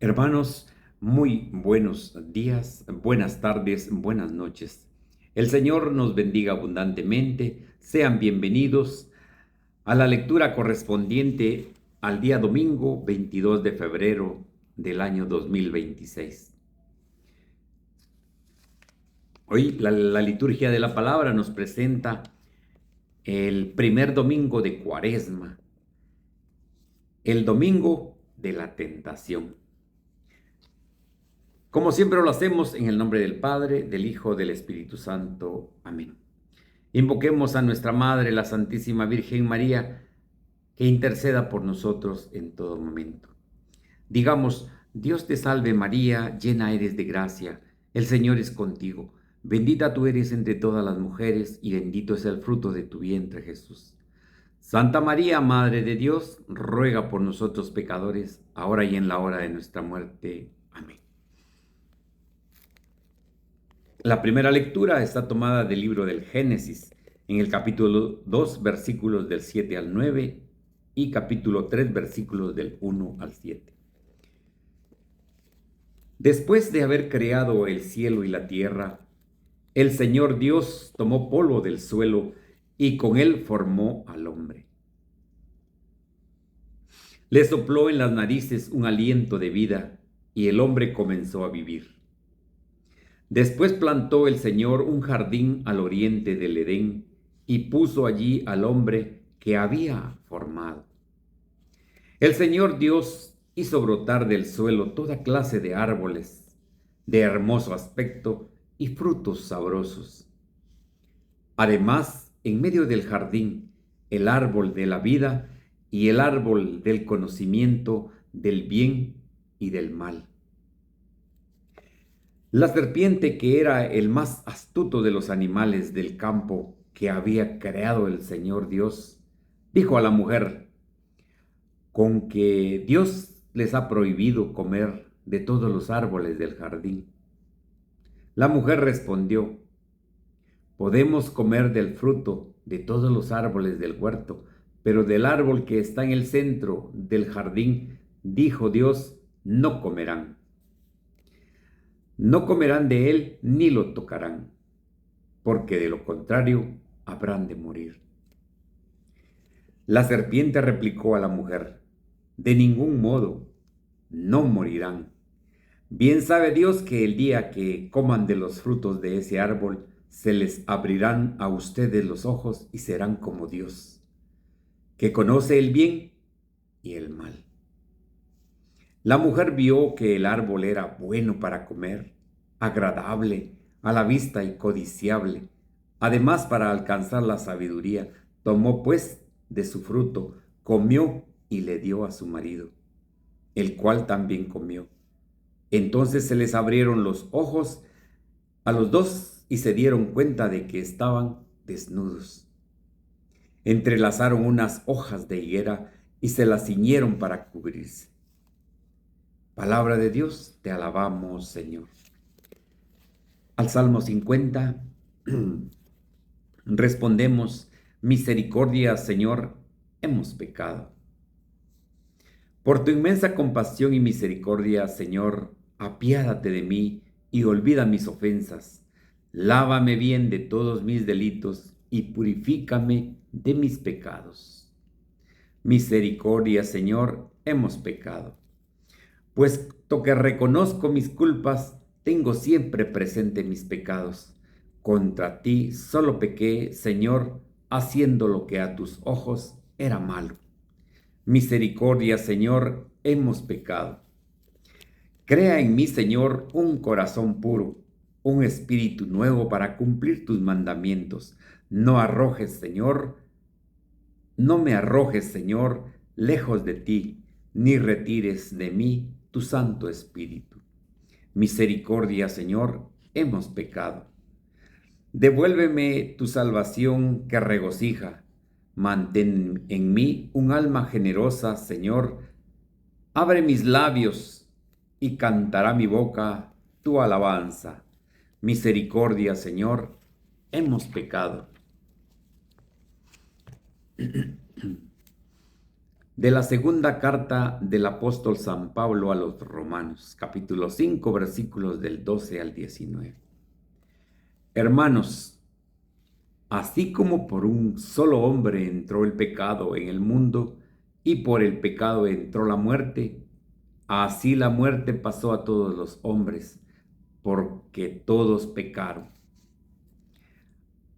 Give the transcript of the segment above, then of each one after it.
Hermanos, muy buenos días, buenas tardes, buenas noches. El Señor nos bendiga abundantemente. Sean bienvenidos a la lectura correspondiente al día domingo 22 de febrero del año 2026. Hoy la liturgia de la palabra nos presenta el primer domingo de Cuaresma, el domingo de la tentación. Como siempre lo hacemos en el nombre del Padre, del Hijo, del Espíritu Santo. Amén. Invoquemos a nuestra Madre, la Santísima Virgen María, que interceda por nosotros en todo momento. Digamos: Dios te salve María, llena eres de gracia, el Señor es contigo. Bendita tú eres entre todas las mujeres y bendito es el fruto de tu vientre, Jesús. Santa María, Madre de Dios, ruega por nosotros pecadores, ahora y en la hora de nuestra muerte. Amén. La primera lectura está tomada del libro del Génesis, en el capítulo 2, versículos del 7 al 9 y capítulo 3, versículos del 1 al 7. Después de haber creado el cielo y la tierra, el Señor Dios tomó polvo del suelo y con él formó al hombre. Le sopló en las narices un aliento de vida y el hombre comenzó a vivir. Después plantó el Señor un jardín al oriente del Edén y puso allí al hombre que había formado. El Señor Dios hizo brotar del suelo toda clase de árboles de hermoso aspecto y frutos sabrosos. Además, en medio del jardín, el árbol de la vida y el árbol del conocimiento del bien y del mal. La serpiente, que era el más astuto de los animales del campo que había creado el Señor Dios, dijo a la mujer: ¿con que Dios les ha prohibido comer de todos los árboles del jardín? La mujer respondió: podemos comer del fruto de todos los árboles del huerto, pero del árbol que está en el centro del jardín, dijo Dios, no comerán. No comerán de él ni lo tocarán, porque de lo contrario habrán de morir. La serpiente replicó a la mujer: de ningún modo, no morirán. Bien sabe Dios que el día que coman de los frutos de ese árbol, se les abrirán a ustedes los ojos y serán como Dios, que conoce el bien y el mal. La mujer vio que el árbol era bueno para comer, agradable a la vista y codiciable. Además, para alcanzar la sabiduría, tomó pues de su fruto, comió y le dio a su marido, el cual también comió. Entonces se les abrieron los ojos a los dos y se dieron cuenta de que estaban desnudos. Entrelazaron unas hojas de higuera y se las ciñeron para cubrirse. Palabra de Dios, te alabamos, Señor. Al Salmo 50 respondemos: misericordia, Señor, hemos pecado. Por tu inmensa compasión y misericordia, Señor, apiádate de mí y olvida mis ofensas. Lávame bien de todos mis delitos y purifícame de mis pecados. Misericordia, Señor, hemos pecado. Puesto que reconozco mis culpas, tengo siempre presente mis pecados. Contra ti solo pequé, Señor, haciendo lo que a tus ojos era malo. Misericordia, Señor, hemos pecado. Crea en mí, Señor, un corazón puro, un espíritu nuevo para cumplir tus mandamientos. No me arrojes, Señor, lejos de ti, ni retires de mí tu Santo Espíritu. Misericordia, Señor, hemos pecado. Devuélveme tu salvación que regocija. Mantén en mí un alma generosa, Señor. Abre mis labios y cantará mi boca tu alabanza. Misericordia, Señor, hemos pecado. de la segunda carta del apóstol San Pablo a los Romanos, capítulo 5, versículos del 12 al 19. Hermanos, así como por un solo hombre entró el pecado en el mundo y por el pecado entró la muerte, así la muerte pasó a todos los hombres, porque todos pecaron.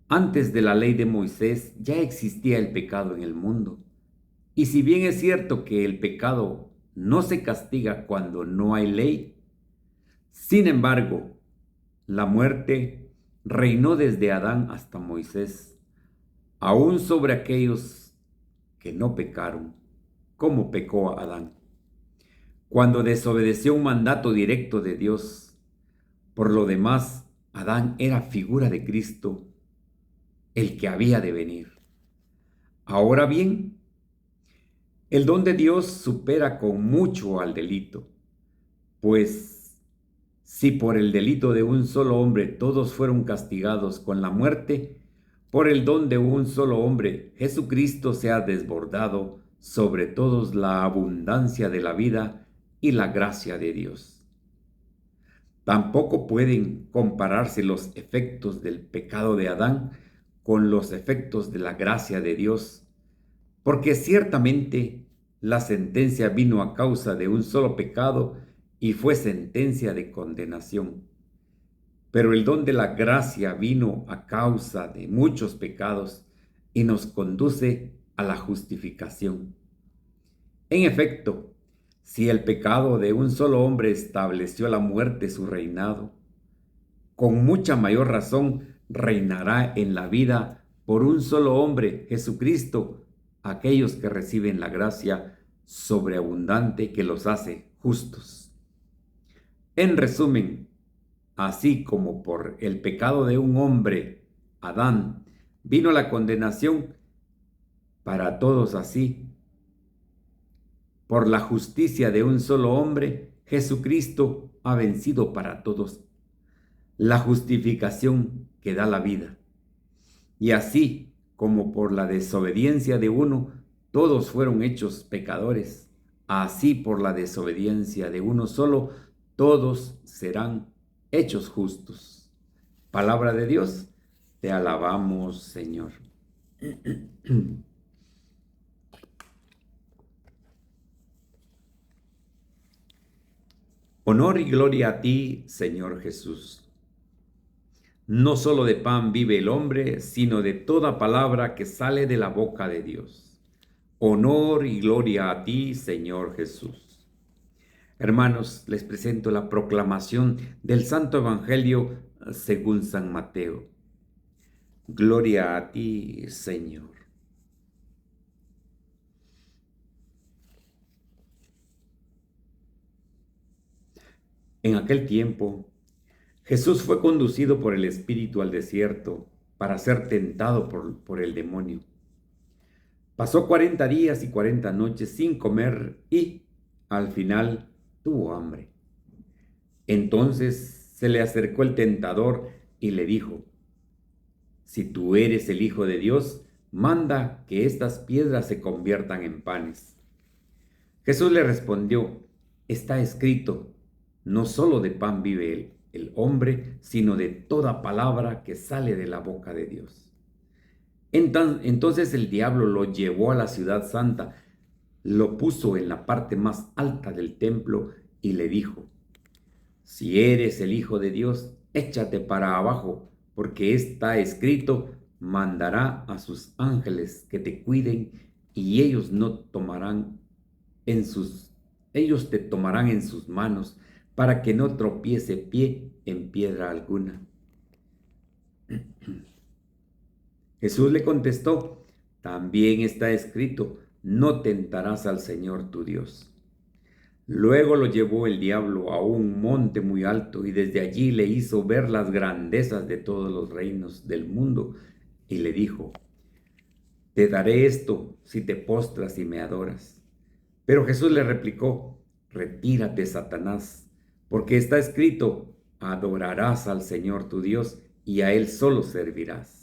Antes de la ley de Moisés ya existía el pecado en el mundo. Y si bien es cierto que el pecado no se castiga cuando no hay ley, sin embargo, la muerte reinó desde Adán hasta Moisés, aún sobre aquellos que no pecaron, como pecó Adán, cuando desobedeció un mandato directo de Dios. Por lo demás, Adán era figura de Cristo, el que había de venir. Ahora bien, el don de Dios supera con mucho al delito, pues si por el delito de un solo hombre todos fueron castigados con la muerte, por el don de un solo hombre Jesucristo se ha desbordado sobre todos la abundancia de la vida y la gracia de Dios. Tampoco pueden compararse los efectos del pecado de Adán con los efectos de la gracia de Dios, porque ciertamente la sentencia vino a causa de un solo pecado y fue sentencia de condenación. Pero el don de la gracia vino a causa de muchos pecados y nos conduce a la justificación. En efecto, si el pecado de un solo hombre estableció la muerte su reinado, con mucha mayor razón reinará en la vida por un solo hombre, Jesucristo, aquellos que reciben la gracia sobreabundante que los hace justos. En resumen, así como por el pecado de un hombre, Adán, vino la condenación para todos, así por la justicia de un solo hombre, Jesucristo ha vencido para todos la justificación que da la vida. Y así como por la desobediencia de uno, todos fueron hechos pecadores, así por la desobediencia de uno solo, todos serán hechos justos. Palabra de Dios, te alabamos, Señor. Honor y gloria a ti, Señor Jesús. No solo de pan vive el hombre, sino de toda palabra que sale de la boca de Dios. Honor y gloria a ti, Señor Jesús. Hermanos, les presento la proclamación del Santo Evangelio según San Mateo. Gloria a ti, Señor. En aquel tiempo, Jesús fue conducido por el Espíritu al desierto para ser tentado por el demonio. Pasó 40 días y 40 noches sin comer y, al final, tuvo hambre. Entonces se le acercó el tentador y le dijo: «Si tú eres el Hijo de Dios, manda que estas piedras se conviertan en panes». Jesús le respondió: «Está escrito, no solo de pan vive el hombre, sino de toda palabra que sale de la boca de Dios». Entonces el diablo lo llevó a la ciudad santa, lo puso en la parte más alta del templo y le dijo: «Si eres el Hijo de Dios, échate para abajo, porque está escrito, mandará a sus ángeles que te cuiden y ellos te tomarán en sus manos para que no tropiece pie en piedra alguna». Jesús le contestó: «También está escrito, no tentarás al Señor tu Dios». Luego lo llevó el diablo a un monte muy alto y desde allí le hizo ver las grandezas de todos los reinos del mundo y le dijo: «Te daré esto si te postras y me adoras». Pero Jesús le replicó: «Retírate, Satanás, porque está escrito, adorarás al Señor tu Dios y a Él solo servirás».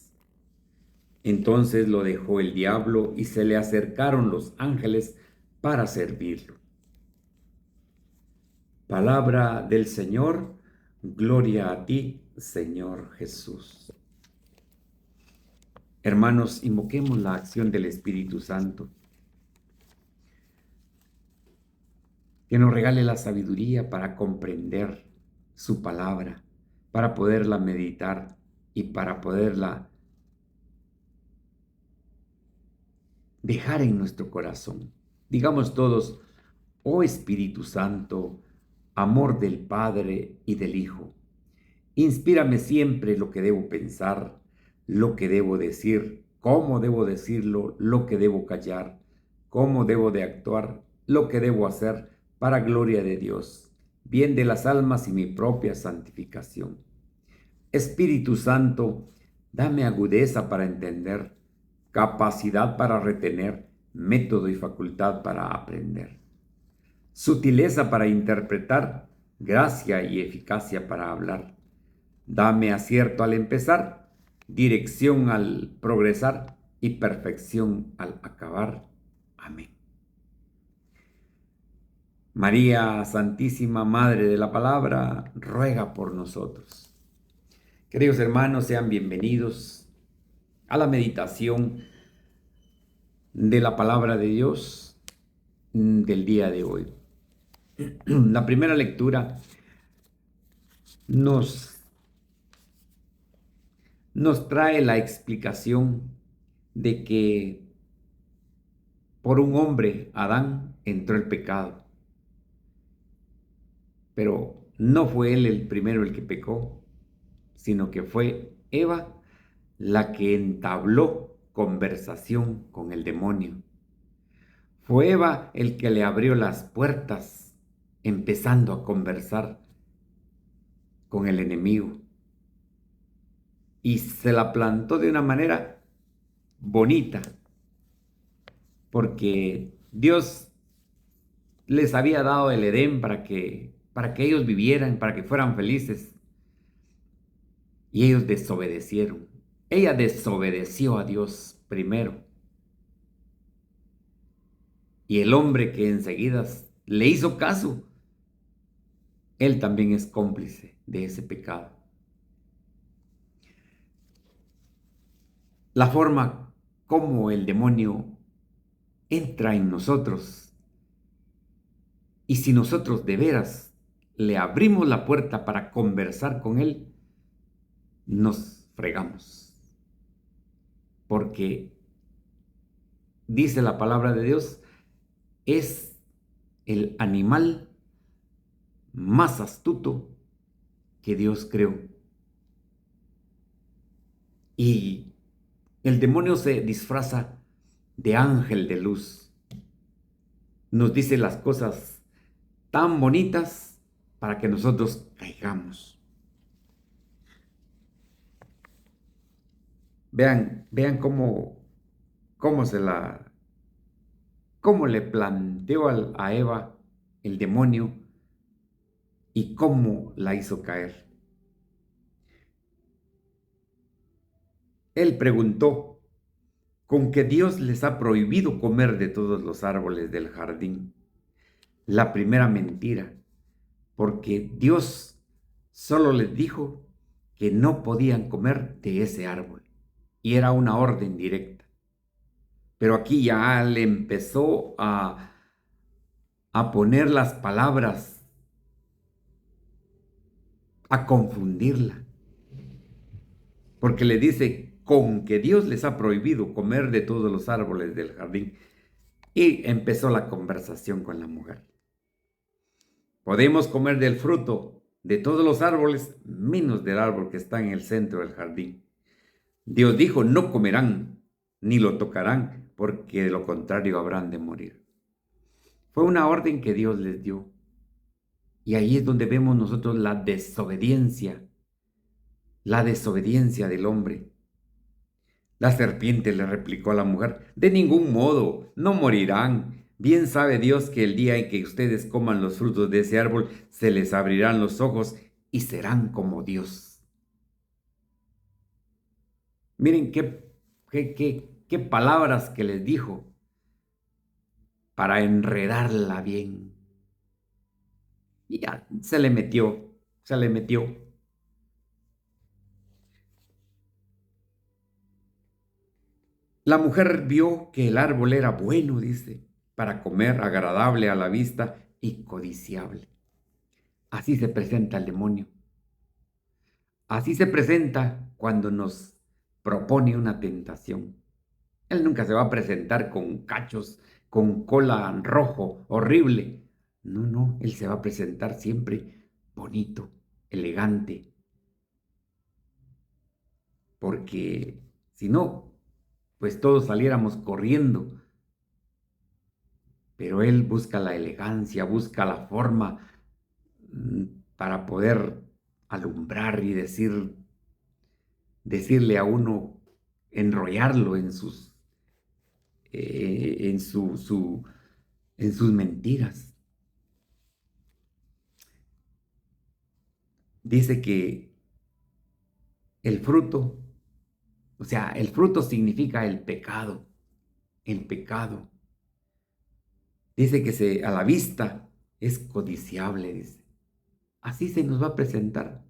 Entonces lo dejó el diablo y se le acercaron los ángeles para servirlo. Palabra del Señor, gloria a ti, Señor Jesús. Hermanos, invoquemos la acción del Espíritu Santo, que nos regale la sabiduría para comprender su palabra, para poderla meditar y para poderla dejar en nuestro corazón. Digamos todos: oh Espíritu Santo, amor del Padre y del Hijo, inspírame siempre lo que debo pensar, lo que debo decir, cómo debo decirlo, lo que debo callar, cómo debo de actuar, lo que debo hacer, para gloria de Dios, bien de las almas y mi propia santificación. Espíritu Santo, dame agudeza para entender, capacidad para retener, método y facultad para aprender, sutileza para interpretar, gracia y eficacia para hablar. Dame acierto al empezar, dirección al progresar y perfección al acabar. Amén. María Santísima, Madre de la Palabra, ruega por nosotros. Queridos hermanos, sean bienvenidos a la meditación de la Palabra de Dios del día de hoy. La primera lectura nos trae la explicación de que por un hombre, Adán, entró el pecado. Pero no fue él el primero el que pecó, sino que fue Eva la que entabló conversación con el demonio. Fue Eva el que le abrió las puertas, empezando a conversar con el enemigo. Y se la plantó de una manera bonita, porque Dios les había dado el Edén para que ellos vivieran, para que fueran felices. Y ellos desobedecieron. Ella desobedeció a Dios primero. Y el hombre que enseguida le hizo caso, él también es cómplice de ese pecado. La forma como el demonio entra en nosotros, y si nosotros de veras le abrimos la puerta para conversar con él, nos fregamos. Porque dice la palabra de Dios, es el animal más astuto que Dios creó. Y el demonio se disfraza de ángel de luz. Nos dice las cosas tan bonitas para que nosotros caigamos. Vean cómo le planteó a Eva el demonio y cómo la hizo caer. Él preguntó: ¿con que Dios les ha prohibido comer de todos los árboles del jardín? La primera mentira, porque Dios solo les dijo que no podían comer de ese árbol, y era una orden directa. Pero aquí ya le empezó a poner las palabras, a confundirla, porque le dice: con que Dios les ha prohibido comer de todos los árboles del jardín. Y empezó la conversación con la mujer. Podemos comer del fruto de todos los árboles, menos del árbol que está en el centro del jardín. Dios dijo: no comerán, ni lo tocarán, porque de lo contrario habrán de morir. Fue una orden que Dios les dio. Y ahí es donde vemos nosotros la desobediencia del hombre. La serpiente le replicó a la mujer: de ningún modo, no morirán. Bien sabe Dios que el día en que ustedes coman los frutos de ese árbol, se les abrirán los ojos y serán como Dios. Miren qué palabras que les dijo. para enredarla bien. Y ya se le metió, se le metió. La mujer vio que el árbol era bueno, dice, para comer, agradable a la vista y codiciable. Así se presenta el demonio. Así se presenta cuando nos propone una tentación. Él nunca se va a presentar con cachos, con cola rojo, horrible. No, no, él se va a presentar siempre bonito, elegante, porque si no, pues todos saliéramos corriendo. Pero él busca la elegancia, busca la forma mm, para poder alumbrar y decirle a uno, enrollarlo en en sus mentiras. Dice que el fruto, o sea, el fruto significa el pecado, el pecado. Dice que a la vista es codiciable, dice. Así se nos va a presentar,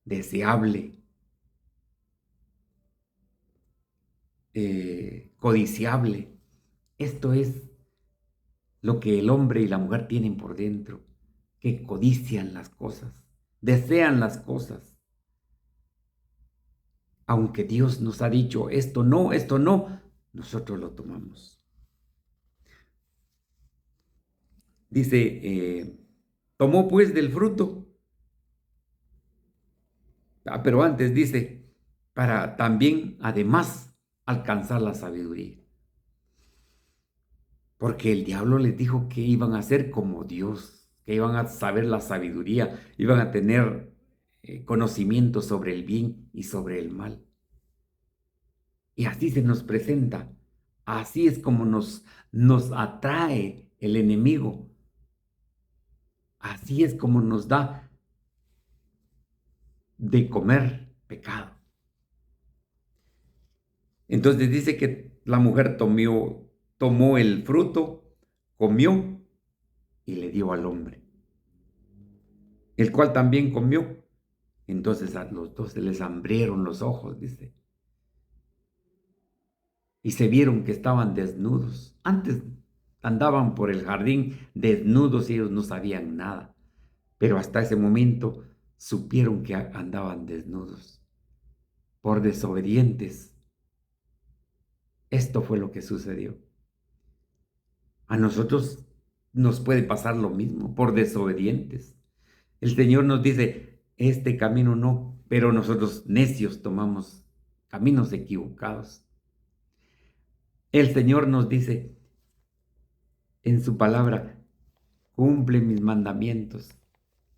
deseable, codiciable. Esto es lo que el hombre y la mujer tienen por dentro, que codician las cosas, desean las cosas. Aunque Dios nos ha dicho esto no, nosotros lo tomamos. Dice, tomó pues del fruto, pero antes dice, para también, además, alcanzar la sabiduría. Porque el diablo les dijo que iban a ser como Dios, que iban a saber la sabiduría, iban a tener conocimiento sobre el bien y sobre el mal. Y así se nos presenta, así es como nos atrae el enemigo, así es como nos da de comer pecado. Entonces dice que la mujer tomó el fruto, comió y le dio al hombre, el cual también comió. Entonces a los dos se les abrieron los ojos, dice, y se vieron que estaban desnudos. Antes andaban por el jardín desnudos y ellos no sabían nada, pero hasta ese momento supieron que andaban desnudos por desobedientes. Esto fue lo que sucedió. A nosotros nos puede pasar lo mismo por desobedientes. El Señor nos dice, este camino no, pero nosotros necios tomamos caminos equivocados. El Señor nos dice en su palabra, cumple mis mandamientos,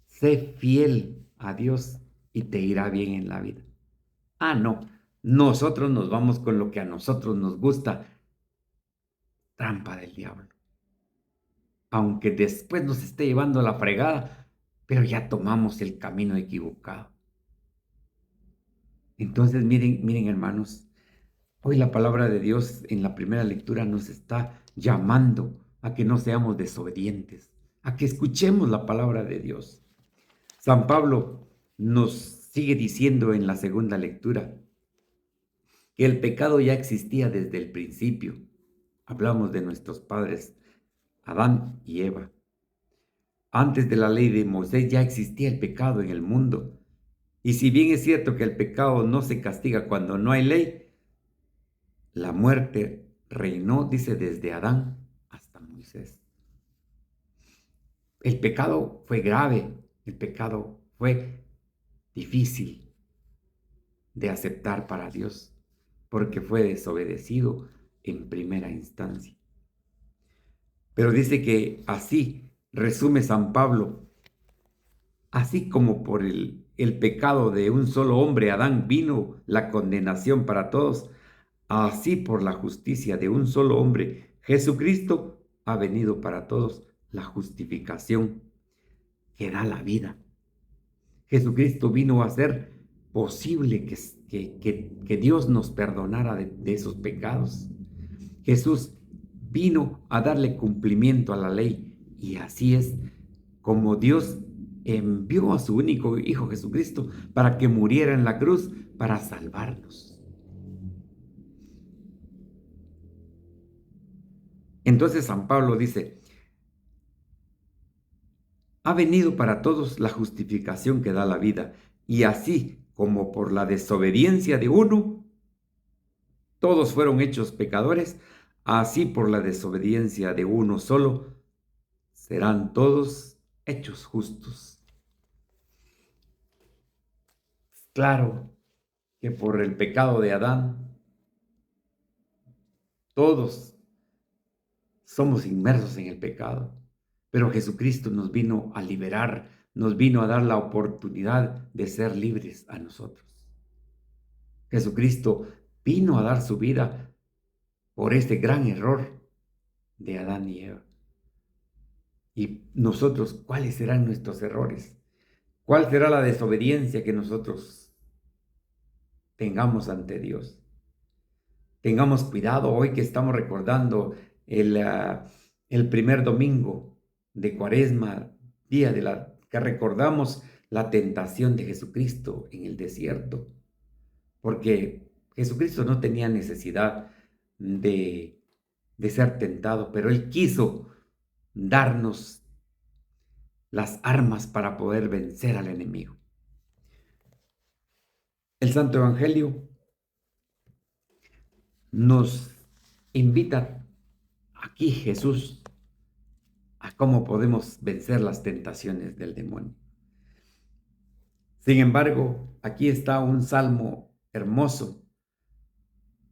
sé fiel a Dios y te irá bien en la vida. Ah, no, nosotros nos vamos con lo que a nosotros nos gusta, trampa del diablo. Aunque después nos esté llevando a la fregada, pero ya tomamos el camino equivocado. Entonces, miren hermanos, hoy la palabra de Dios en la primera lectura nos está llamando a que no seamos desobedientes, a que escuchemos la palabra de Dios. San Pablo nos sigue diciendo en la segunda lectura que el pecado ya existía desde el principio. Hablamos de nuestros padres, Adán y Eva. Antes de la ley de Moisés ya existía el pecado en el mundo. Y si bien es cierto que el pecado no se castiga cuando no hay ley, la muerte reinó, dice, desde Adán hasta Moisés. El pecado fue grave, el pecado fue difícil de aceptar para Dios, porque fue desobedecido en primera instancia. Pero dice que así resume San Pablo, así como por el pecado de un solo hombre, Adán, vino la condenación para todos, así por la justicia de un solo hombre, Jesucristo, ha venido para todos la justificación que da la vida. Jesucristo vino a hacer posible que Dios nos perdonara de esos pecados. Jesús vino a darle cumplimiento a la ley. Y así es como Dios envió a su único Hijo Jesucristo para que muriera en la cruz para salvarnos. Entonces San Pablo dice, ha venido para todos la justificación que da la vida, y así como por la desobediencia de uno, todos fueron hechos pecadores, así por la desobediencia de uno solo, serán todos hechos justos. Claro que por el pecado de Adán, todos somos inmersos en el pecado, pero Jesucristo nos vino a liberar, nos vino a dar la oportunidad de ser libres a nosotros. Jesucristo vino a dar su vida por este gran error de Adán y Eva. Y nosotros, ¿cuáles serán nuestros errores? ¿Cuál será la desobediencia que nosotros tengamos ante Dios? Tengamos cuidado hoy que estamos recordando el primer domingo de Cuaresma, día que recordamos la tentación de Jesucristo en el desierto, porque Jesucristo no tenía necesidad de ser tentado, pero Él quiso darnos las armas para poder vencer al enemigo. El Santo Evangelio nos invita aquí Jesús a cómo podemos vencer las tentaciones del demonio. Sin embargo, aquí está un salmo hermoso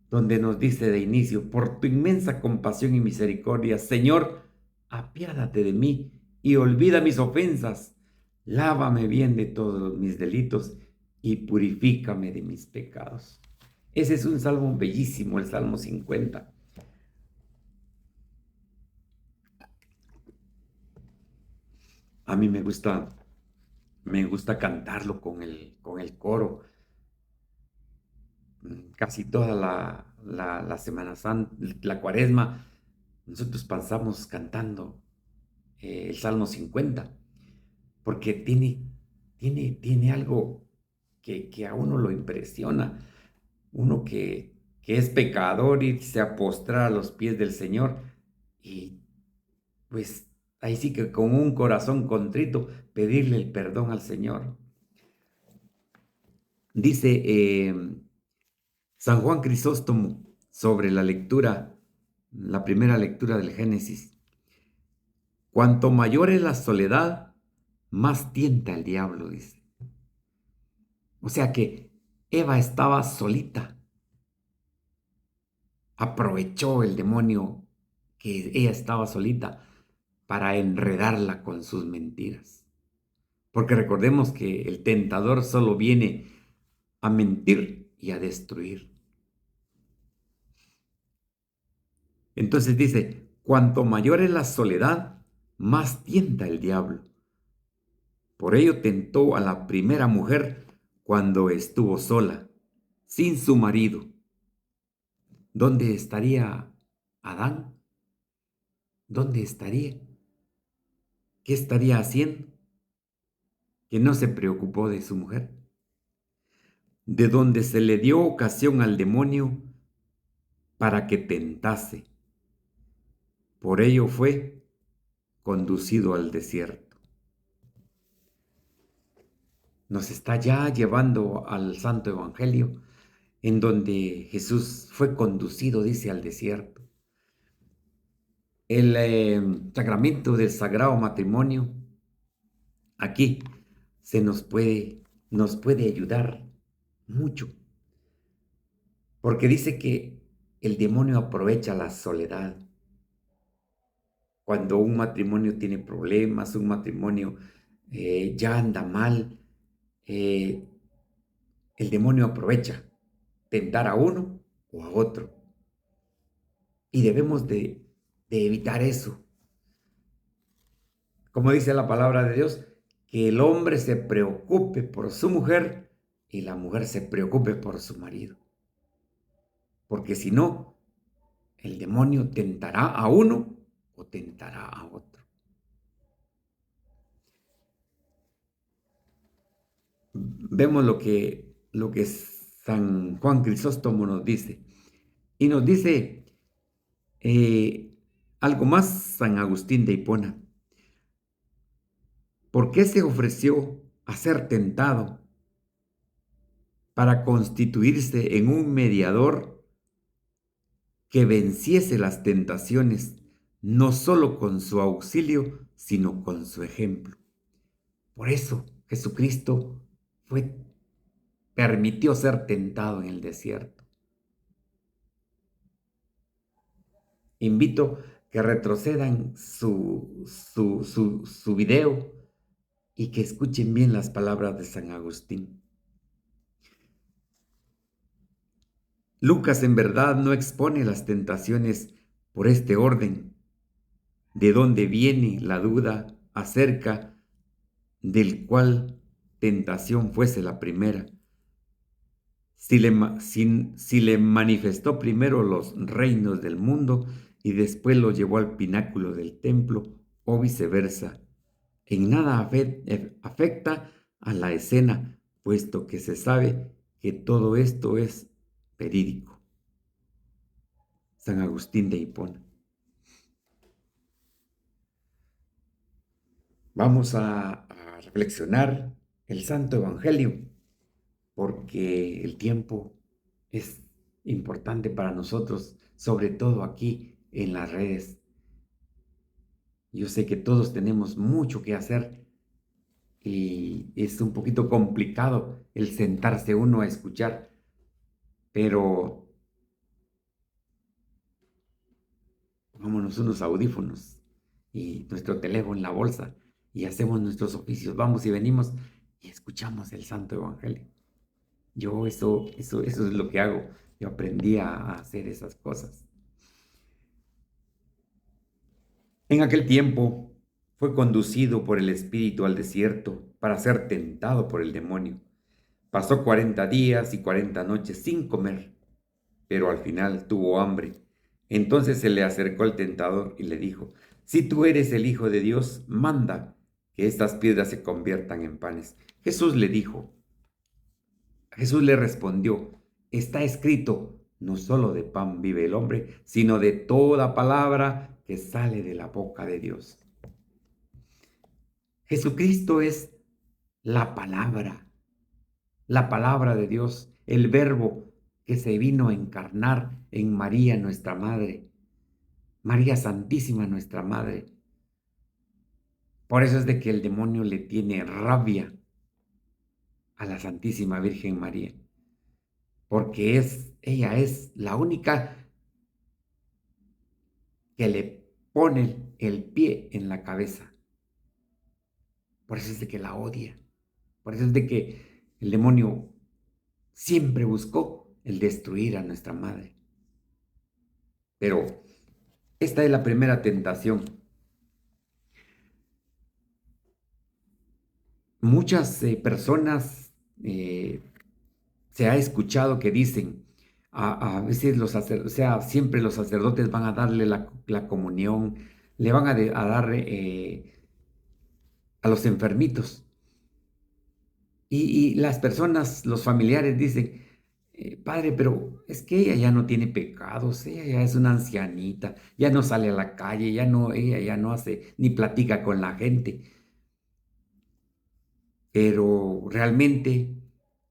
donde nos dice de inicio, por tu inmensa compasión y misericordia, Señor, apiádate de mí y olvida mis ofensas, lávame bien de todos mis delitos y purifícame de mis pecados. Ese es un salmo bellísimo, el Salmo 50. A mí me gusta cantarlo con el coro. Casi toda la Semana Santa, la Cuaresma, nosotros pasamos cantando el Salmo 50, porque tiene algo que a uno lo impresiona. Uno que es pecador y se a postrar a los pies del Señor y pues ahí sí que con un corazón contrito pedirle el perdón al Señor. Dice San Juan Crisóstomo sobre la primera lectura del Génesis. Cuanto mayor es la soledad, más tienta el diablo, dice. O sea que Eva estaba solita. Aprovechó el demonio que ella estaba solita para enredarla con sus mentiras. Porque recordemos que el tentador solo viene a mentir y a destruir. Entonces dice, cuanto mayor es la soledad, más tienta el diablo. Por ello tentó a la primera mujer cuando estuvo sola, sin su marido. ¿Dónde estaría Adán? ¿Dónde estaría? ¿Qué estaría haciendo? Que no se preocupó de su mujer. De donde se le dio ocasión al demonio para que tentase. Por ello fue conducido al desierto. Nos está ya llevando al Santo Evangelio, en donde Jesús fue conducido, dice, al desierto. El sacramento del sagrado matrimonio, aquí nos puede ayudar mucho, porque dice que el demonio aprovecha la soledad. Cuando un matrimonio tiene problemas, un matrimonio ya anda mal, el demonio aprovecha tentar a uno o a otro. Y debemos de evitar eso. Como dice la palabra de Dios, que el hombre se preocupe por su mujer y la mujer se preocupe por su marido. Porque si no, el demonio tentará a uno o tentará a otro. Vemos lo que San Juan Crisóstomo nos dice. Y nos dice algo más San Agustín de Hipona. ¿Por qué se ofreció a ser tentado? Para constituirse en un mediador que venciese las tentaciones, no solo con su auxilio, sino con su ejemplo. Por eso Jesucristo permitió ser tentado en el desierto. Invito que retrocedan su video y que escuchen bien las palabras de San Agustín. Lucas en verdad no expone las tentaciones por este orden, de dónde viene la duda acerca del cual tentación fuese la primera. Si le manifestó primero los reinos del mundo y después los llevó al pináculo del templo, o viceversa. En nada afecta a la escena, puesto que se sabe que todo esto es verídico. San Agustín de Hipona. Vamos a reflexionar el Santo Evangelio, porque el tiempo es importante para nosotros, sobre todo aquí en las redes. Yo sé que todos tenemos mucho que hacer y es un poquito complicado el sentarse uno a escuchar, pero pongámonos unos audífonos y nuestro teléfono en la bolsa y hacemos nuestros oficios, vamos y venimos y escuchamos el Santo Evangelio. Yo eso es lo que hago. Yo aprendí a hacer esas cosas. En aquel tiempo fue conducido por el Espíritu al desierto para ser tentado por el demonio. Pasó 40 días y 40 noches sin comer, pero al final tuvo hambre. Entonces se le acercó el tentador y le dijo: si tú eres el Hijo de Dios, manda que estas piedras se conviertan en panes. Jesús le respondió: está escrito, no solo de pan vive el hombre, sino de toda palabra que sale de la boca de Dios. Jesucristo es la palabra de Dios, el verbo que se vino a encarnar en María, nuestra madre, María Santísima, nuestra madre. Por eso es de que el demonio le tiene rabia a la Santísima Virgen María, porque ella es la única que le pone el pie en la cabeza. Por eso es de que la odia. Por eso es de que el demonio siempre buscó el destruir a nuestra madre. Pero esta es la primera tentación. Muchas personas se ha escuchado que dicen, a veces siempre los sacerdotes van a darle la comunión, le van a dar a los enfermitos. Y las personas, los familiares dicen: padre, pero es que ella ya no tiene pecados, ella ya es una ancianita, ya no sale a la calle, ella ya no hace ni platica con la gente. Pero realmente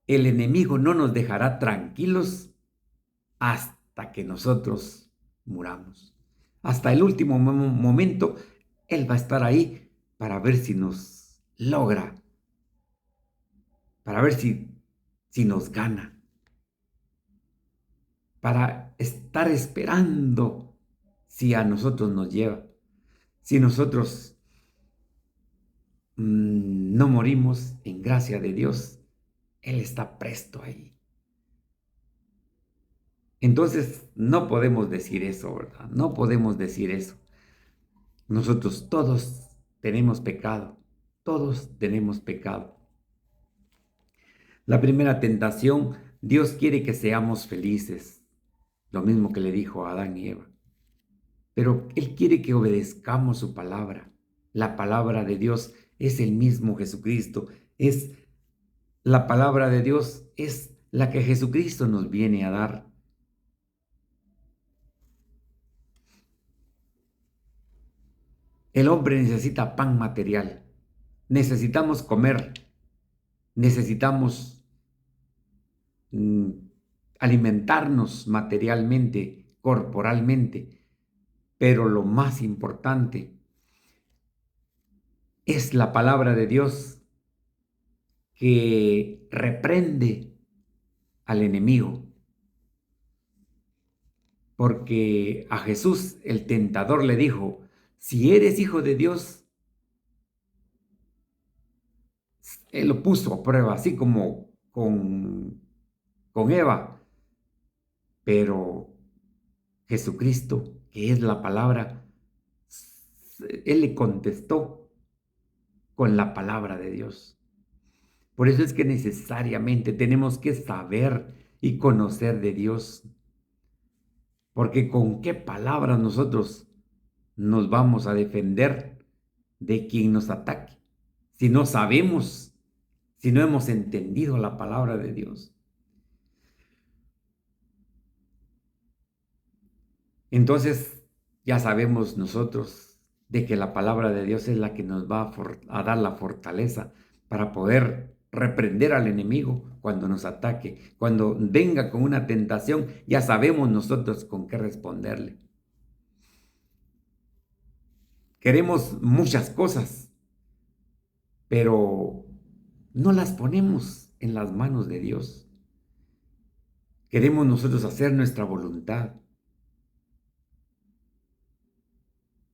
el enemigo no nos dejará tranquilos hasta que nosotros muramos. Hasta el último momento, él va a estar ahí para ver si nos logra, para ver si nos gana, para estar esperando si a nosotros nos lleva. Si nosotros no morimos en gracia de Dios, Él está presto ahí. Entonces no podemos decir eso, ¿verdad? No podemos decir eso. Nosotros todos tenemos pecado, todos tenemos pecado. La primera tentación, Dios quiere que seamos felices, lo mismo que le dijo a Adán y Eva. pero Él quiere que obedezcamos su palabra. La palabra de Dios es el mismo Jesucristo, es la palabra de Dios, es la que Jesucristo nos viene a dar. El hombre necesita pan material, necesitamos comer, necesitamos mm, alimentarnos materialmente, corporalmente, pero lo más importante es la palabra de Dios que reprende al enemigo, porque a Jesús el tentador le dijo, si eres hijo de Dios, él lo puso a prueba, así como con Eva, pero Jesucristo, que es la palabra, él le contestó con la palabra de Dios. Por eso es que necesariamente tenemos que saber y conocer de Dios, porque con qué palabras nosotros nos vamos a defender de quien nos ataque, si no sabemos, si no hemos entendido la palabra de Dios. Entonces ya sabemos nosotros de que la palabra de Dios es la que nos va a dar la fortaleza para poder reprender al enemigo cuando nos ataque, cuando venga con una tentación, ya sabemos nosotros con qué responderle. Queremos muchas cosas, pero no las ponemos en las manos de Dios. Queremos nosotros hacer nuestra voluntad.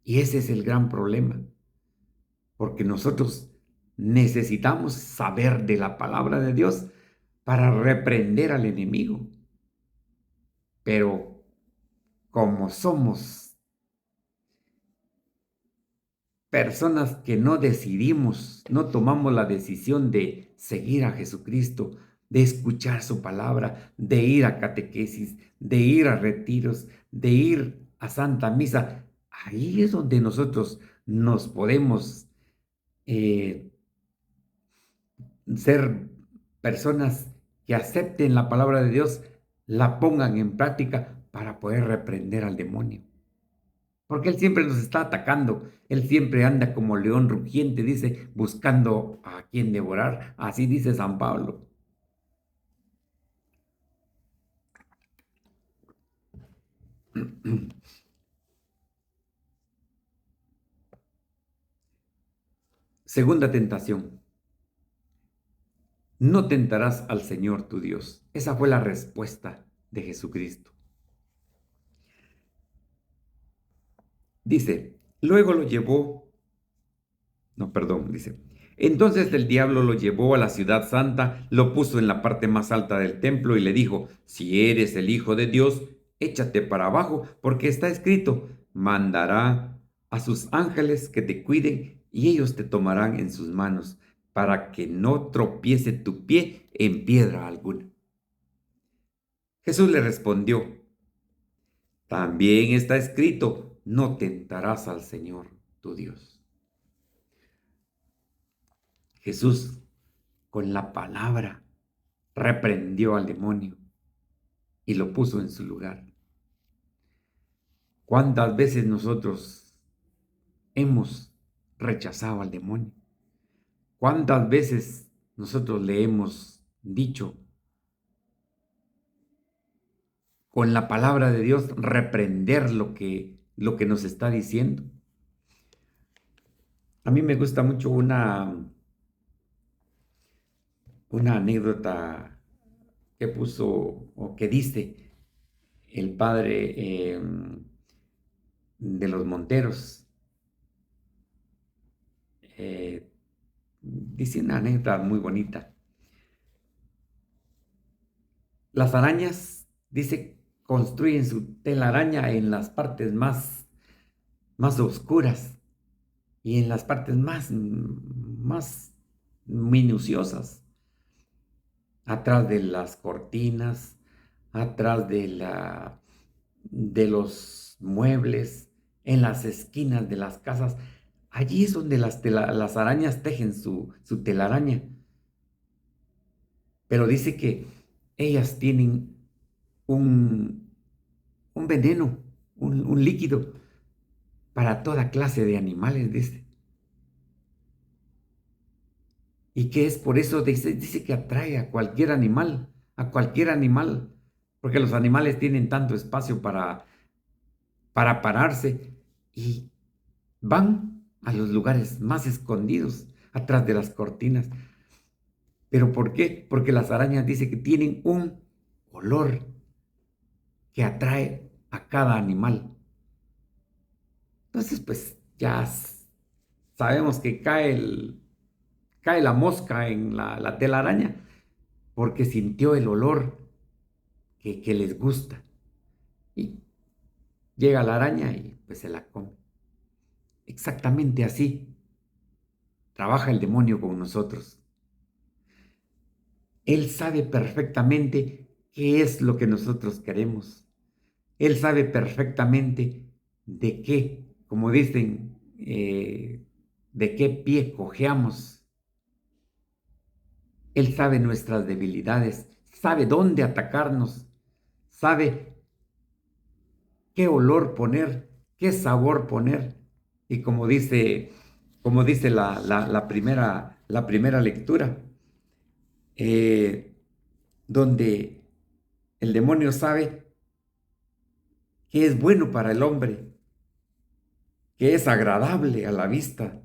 Y ese es el gran problema, porque nosotros necesitamos saber de la palabra de Dios para reprender al enemigo. Pero como somos personas que no decidimos, no tomamos la decisión de seguir a Jesucristo, de escuchar su palabra, de ir a catequesis, de ir a retiros, de ir a Santa Misa, ahí es donde nosotros nos podemos eh, ser personas que acepten la palabra de Dios, la pongan en práctica para poder reprender al demonio. Porque Él siempre nos está atacando. Él siempre anda como león rugiente, dice, buscando a quien devorar. Así dice San Pablo. Segunda tentación. No tentarás al Señor tu Dios. Esa fue la respuesta de Jesucristo. Dice, luego lo llevó, no, perdón, dice, entonces el diablo lo llevó a la ciudad santa, lo puso en la parte más alta del templo y le dijo, si eres el Hijo de Dios, échate para abajo, porque está escrito, mandará a sus ángeles que te cuiden y ellos te tomarán en sus manos, para que no tropiece tu pie en piedra alguna. Jesús le respondió, también está escrito, no tentarás al Señor tu Dios. Jesús, con la palabra, reprendió al demonio y lo puso en su lugar. ¿Cuántas veces nosotros hemos rechazado al demonio? ¿Cuántas veces nosotros le hemos dicho con la palabra de Dios reprender lo que nos está diciendo? A mí me gusta mucho una anécdota que puso o que dice el padre de los Monteros. Dice una anécdota muy bonita. Las arañas, dice, construyen su telaraña en las partes más oscuras y en las partes más minuciosas, atrás de las cortinas, atrás de los muebles, en las esquinas de las casas. Allí es donde las arañas tejen su telaraña. Pero dice que ellas tienen un, un veneno, un líquido para toda clase de animales, dice. Y que es por eso, dice que atrae a cualquier animal, porque los animales tienen tanto espacio para pararse y van a los lugares más escondidos, atrás de las cortinas. ¿Pero por qué? Porque las arañas dice que tienen un olor que atrae a cada animal. Entonces, pues ya sabemos que cae la mosca en la telaraña porque sintió el olor que les gusta. Y llega la araña y pues se la come. Exactamente así trabaja el demonio con nosotros. Él sabe perfectamente qué es lo que nosotros queremos. Él sabe perfectamente de qué, como dicen, de qué pie cojeamos. Él sabe nuestras debilidades, sabe dónde atacarnos, sabe qué olor poner, qué sabor poner. Y como dice la primera lectura, eh, donde el demonio sabe que es bueno para el hombre, que es agradable a la vista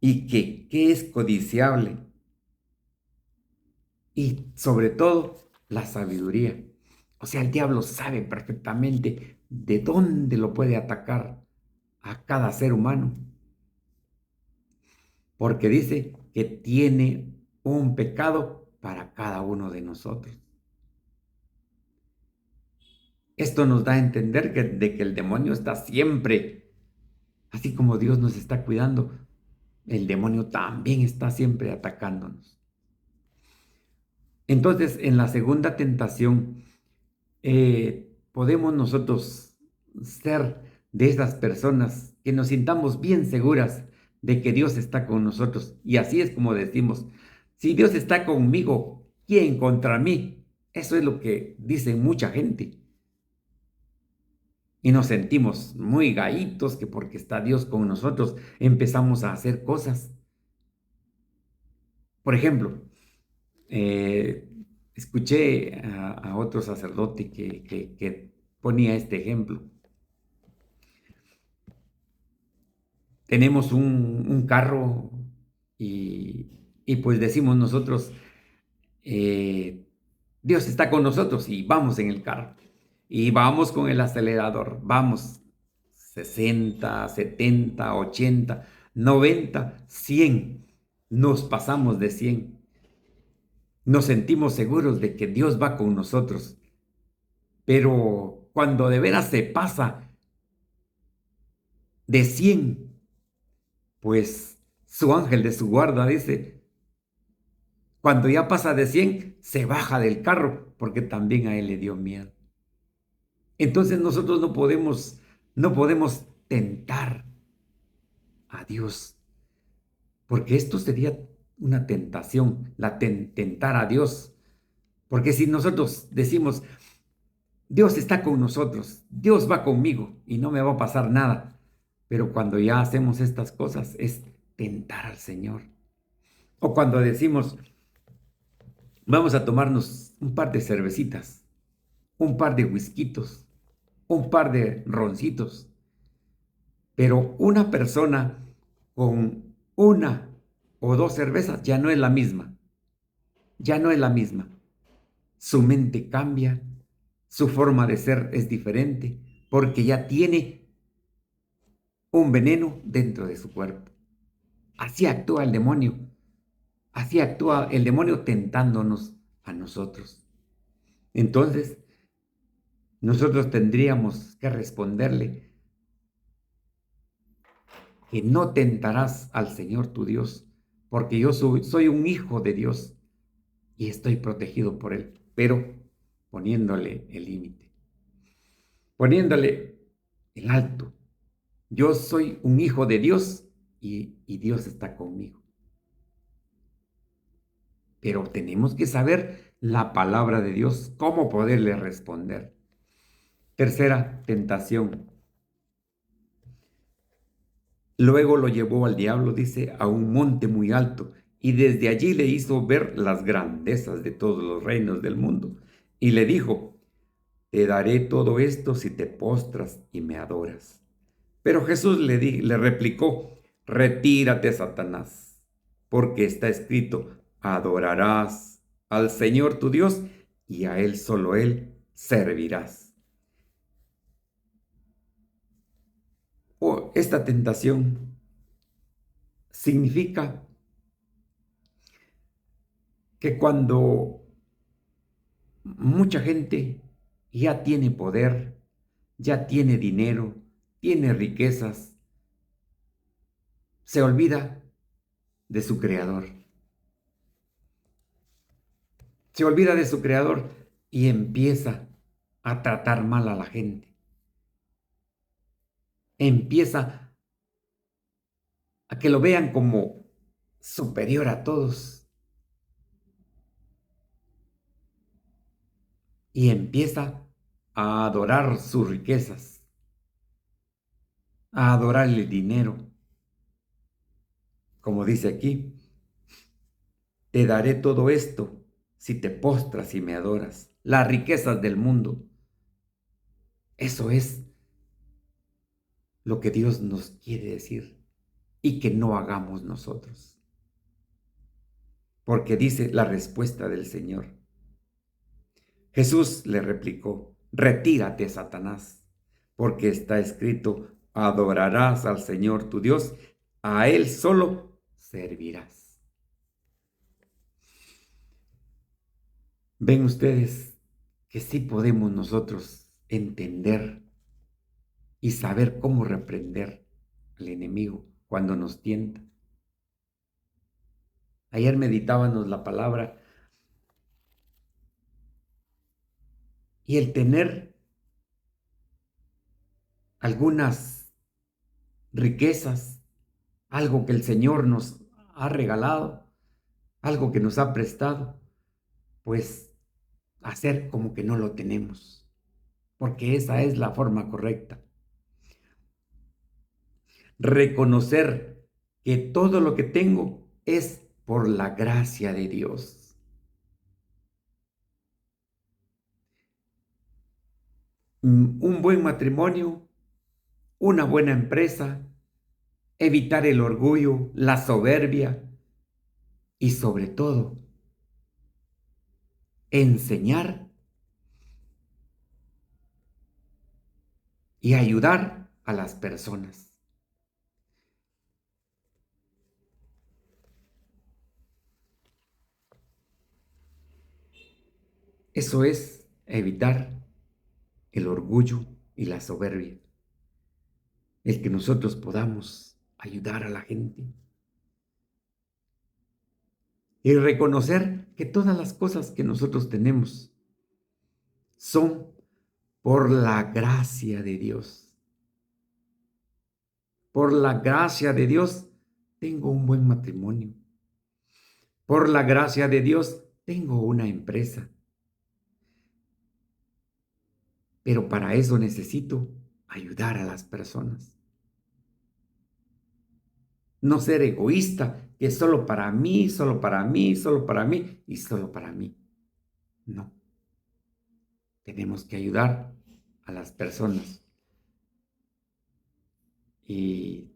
y que es codiciable. Y sobre todo, la sabiduría. O sea, el diablo sabe perfectamente de dónde lo puede atacar a cada ser humano, porque dice que tiene un pecado para cada uno de nosotros. Esto nos da a entender de que el demonio está siempre, así como Dios nos está cuidando, el demonio también está siempre atacándonos. Entonces, en la segunda tentación, podemos nosotros ser de esas personas que nos sintamos bien seguras de que Dios está con nosotros. Y así es como decimos, si Dios está conmigo, ¿quién contra mí? Eso es lo que dice mucha gente. Y nos sentimos muy gaitos que porque está Dios con nosotros empezamos a hacer cosas. Por ejemplo, eh, escuché a otro sacerdote que ponía este ejemplo. Tenemos un carro y pues decimos nosotros, eh, Dios está con nosotros y vamos en el carro. Y vamos con el acelerador, vamos 60, 70, 80, 90, 100. Nos pasamos de 100. Nos sentimos seguros de que Dios va con nosotros. Pero cuando de veras se pasa de 100, pues su ángel de su guarda dice, cuando ya pasa de 100, se baja del carro porque también a él le dio miedo. Entonces nosotros no podemos tentar a Dios, porque esto sería una tentación, tentar a Dios. Porque si nosotros decimos, Dios está con nosotros, Dios va conmigo y no me va a pasar nada, pero cuando ya hacemos estas cosas es tentar al Señor. O cuando decimos, vamos a tomarnos un par de cervecitas, un par de whiskitos, un par de roncitos. Pero una persona con una o dos cervezas ya no es la misma. Ya no es la misma. Su mente cambia, su forma de ser es diferente, porque ya tiene un veneno dentro de su cuerpo. Así actúa el demonio. Así actúa el demonio tentándonos a nosotros. Entonces, nosotros tendríamos que responderle que no tentarás al Señor tu Dios, porque yo soy un hijo de Dios y estoy protegido por Él, pero poniéndole el límite, poniéndole el alto. Yo soy un hijo de Dios y Dios está conmigo. Pero tenemos que saber la palabra de Dios, cómo poderle responder. Tercera tentación. Luego lo llevó al diablo, dice, a un monte muy alto, y desde allí le hizo ver las grandezas de todos los reinos del mundo. Y le dijo, te daré todo esto si te postras y me adoras. Pero Jesús le replicó, retírate, Satanás, porque está escrito, adorarás al Señor tu Dios y a Él solo Él servirás. Esta tentación significa que cuando mucha gente ya tiene poder, ya tiene dinero, tiene riquezas, se olvida de su creador. Se olvida de su creador y empieza a tratar mal a la gente. Empieza a que lo vean como superior a todos. Y empieza a adorar sus riquezas, a adorar el dinero. Como dice aquí, te daré todo esto si te postras y me adoras. Las riquezas del mundo. Eso es lo que Dios nos quiere decir y que no hagamos nosotros. Porque dice la respuesta del Señor. Jesús le replicó, retírate, Satanás, porque está escrito, adorarás al Señor tu Dios, a Él solo servirás. Ven ustedes que sí podemos nosotros entender y saber cómo reprender al enemigo cuando nos tienta. Ayer meditábamos la palabra y el tener algunas riquezas, algo que el Señor nos ha regalado, algo que nos ha prestado, pues hacer como que no lo tenemos, porque esa es la forma correcta. Reconocer que todo lo que tengo es por la gracia de Dios. Un buen matrimonio, una buena empresa, evitar el orgullo, la soberbia y sobre todo enseñar y ayudar a las personas. Eso es evitar el orgullo y la soberbia. El que nosotros podamos ayudar a la gente y reconocer que todas las cosas que nosotros tenemos son por la gracia de Dios. Por la gracia de Dios tengo un buen matrimonio. Por la gracia de Dios tengo una empresa. Pero para eso necesito ayudar a las personas. No ser egoísta, que es solo para mí, solo para mí, solo para mí y solo para mí. No. Tenemos que ayudar a las personas. Y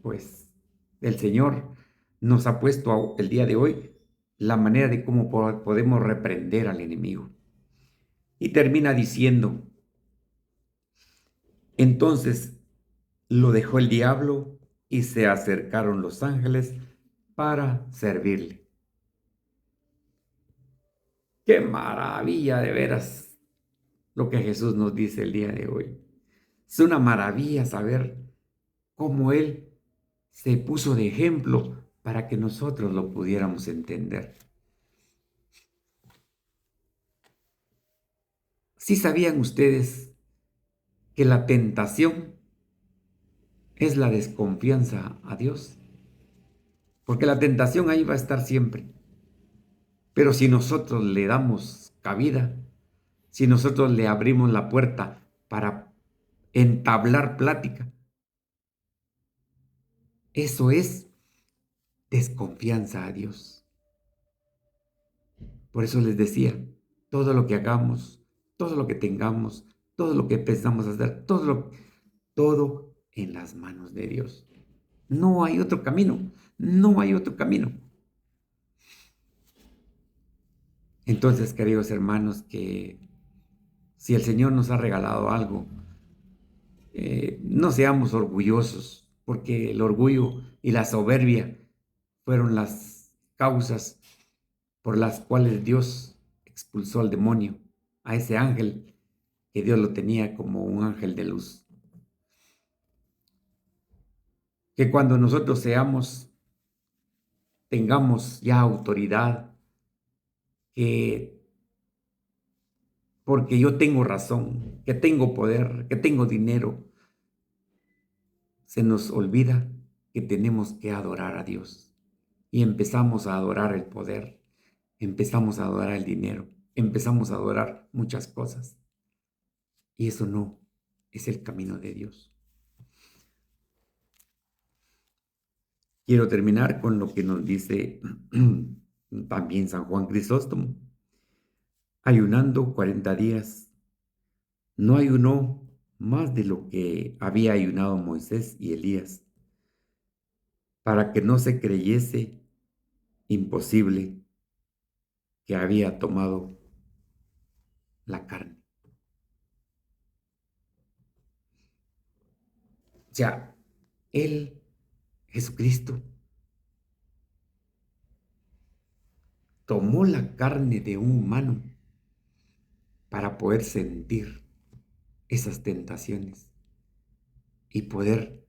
pues el Señor nos ha puesto el día de hoy la manera de cómo podemos reprender al enemigo. Y termina diciendo, entonces lo dejó el diablo y se acercaron los ángeles para servirle. ¡Qué maravilla de veras lo que Jesús nos dice el día de hoy! Es una maravilla saber cómo Él se puso de ejemplo para que nosotros lo pudiéramos entender. ¿Sí sabían ustedes que la tentación es la desconfianza a Dios, porque la tentación ahí va a estar siempre. Pero si nosotros le damos cabida, si nosotros le abrimos la puerta para entablar plática, eso es desconfianza a Dios. Por eso les decía, todo lo que hagamos, todo lo que tengamos, todo lo que pensamos hacer, todo en las manos de Dios. No hay otro camino, no hay otro camino. Entonces, queridos hermanos, que si el Señor nos ha regalado algo, no seamos orgullosos, porque el orgullo y la soberbia fueron las causas por las cuales Dios expulsó al demonio, a ese ángel que Dios lo tenía como un ángel de luz. Que cuando nosotros tengamos ya autoridad, que porque yo tengo razón, que tengo poder, que tengo dinero, se nos olvida que tenemos que adorar a Dios. Y empezamos a adorar el poder, empezamos a adorar el dinero, empezamos a adorar muchas cosas. Y eso no es el camino de Dios. Quiero terminar con lo que nos dice también San Juan Crisóstomo. Ayunando 40 días, no ayunó más de lo que había ayunado Moisés y Elías, para que no se creyese imposible que había tomado la carne. O sea, Él, Jesucristo, tomó la carne de un humano para poder sentir esas tentaciones y poder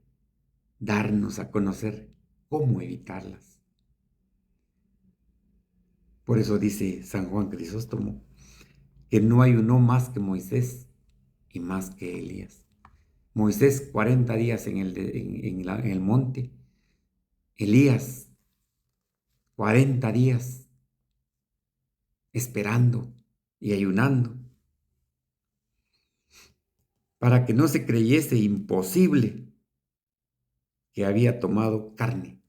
darnos a conocer cómo evitarlas. Por eso dice San Juan Crisóstomo que no ayunó más que Moisés y más que Elías. Moisés 40 días en el monte, Elías 40 días esperando y ayunando para que no se creyese imposible que había tomado carne,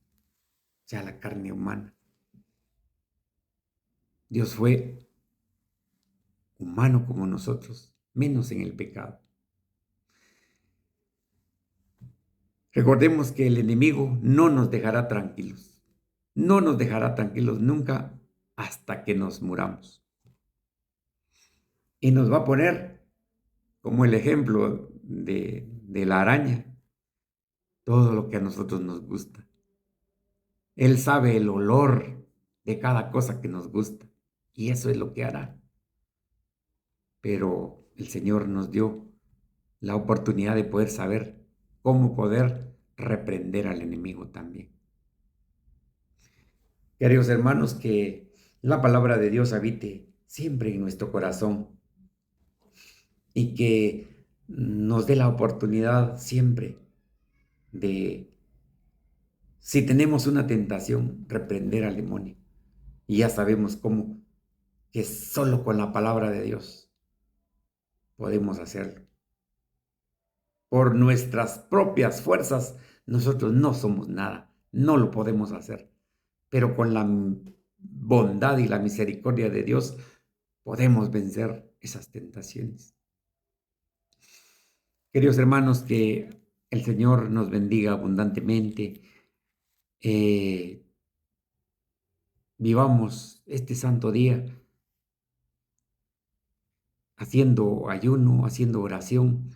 o sea, la carne humana. Dios fue humano como nosotros, menos en el pecado. Recordemos que el enemigo no nos dejará tranquilos, no nos dejará tranquilos nunca hasta que nos muramos. Y nos va a poner como el ejemplo de la araña, todo lo que a nosotros nos gusta. Él sabe el olor de cada cosa que nos gusta y eso es lo que hará. Pero el Señor nos dio la oportunidad de poder saber cómo poder reprender al enemigo también. Queridos hermanos, que la palabra de Dios habite siempre en nuestro corazón y que nos dé la oportunidad siempre de, si tenemos una tentación, reprender al demonio. Y ya sabemos cómo, que solo con la palabra de Dios podemos hacerlo. Por nuestras propias fuerzas, nosotros no somos nada, no lo podemos hacer. Pero con la bondad y la misericordia de Dios podemos vencer esas tentaciones. Queridos hermanos, que el Señor nos bendiga abundantemente. Vivamos este santo día haciendo ayuno, haciendo oración,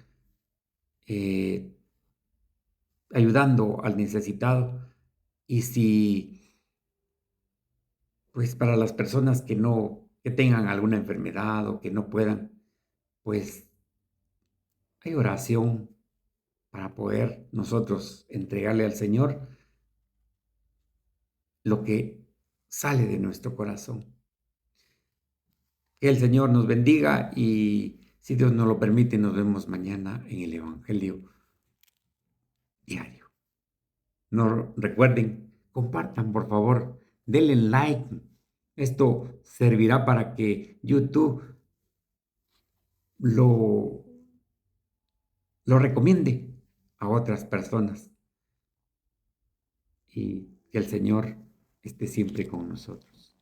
eh, ayudando al necesitado. Y si, pues para las personas que no, que tengan alguna enfermedad o que no puedan, pues hay oración para poder nosotros entregarle al Señor lo que sale de nuestro corazón. Que el Señor nos bendiga y Si Dios nos lo permite, nos vemos mañana en el Evangelio Diario. No recuerden, compartan por favor, denle like. Esto servirá para que YouTube lo, lo recomiende a otras personas y que el Señor esté siempre con nosotros.